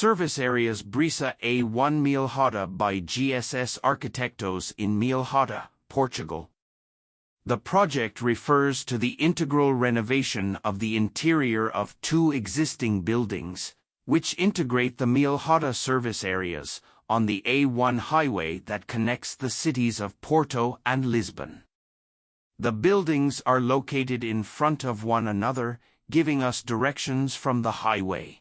Service Areas Brisa A1 Mealhada by GSS Arquitectos in Mealhada, Portugal. The project refers to the integral renovation of the interior of two existing buildings, which integrate the Mealhada service areas on the A1 highway that connects the cities of Porto and Lisbon. The buildings are located in front of one another, giving us directions from the highway.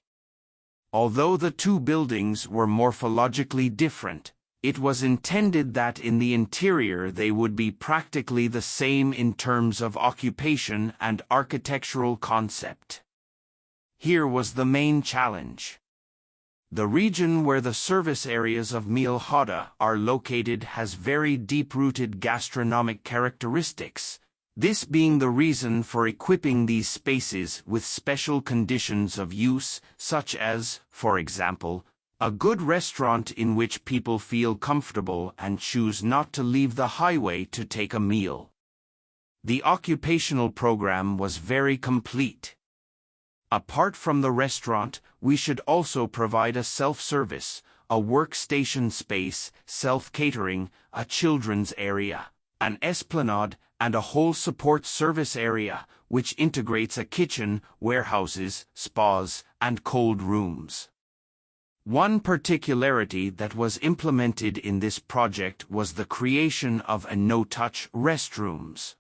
Although the two buildings were morphologically different, it was intended that in the interior they would be practically the same in terms of occupation and architectural concept. Here was the main challenge. The region where the service areas of Mealhada are located has very deep-rooted gastronomic characteristics, this being the reason for equipping these spaces with special conditions of use, such as, for example, a good restaurant in which people feel comfortable and choose not to leave the highway to take a meal. The occupational program was very complete. Apart from the restaurant, we should also provide a self-service, a workstation space, self-catering, a children's area, an esplanade, and a whole support service area, which integrates a kitchen, warehouses, spas, and cold rooms. One particularity that was implemented in this project was the creation of a no-touch restrooms.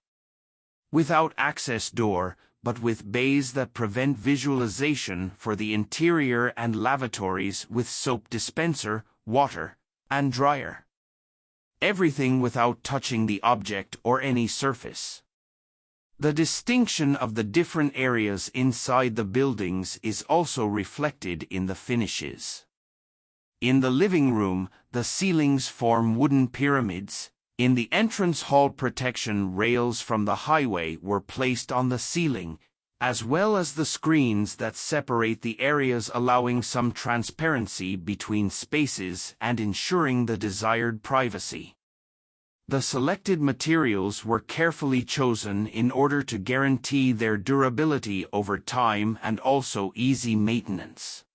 Without access door, but with bays that prevent visualization for the interior and lavatories with soap dispenser, water, and dryer. Everything without touching the object or any surface. The distinction of the different areas inside the buildings is also reflected in the finishes. In the living room, the ceilings form wooden pyramids. In the entrance hall, protection rails from the highway were placed on the ceiling, as well as the screens that separate the areas, allowing some transparency between spaces and ensuring the desired privacy. The selected materials were carefully chosen in order to guarantee their durability over time and also easy maintenance.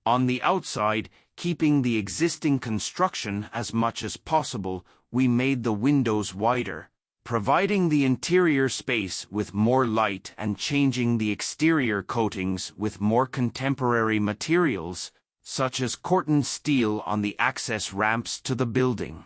On the outside, keeping the existing construction as much as possible, we made the windows wider, providing the interior space with more light and changing the exterior coatings with more contemporary materials, such as corten steel on the access ramps to the building.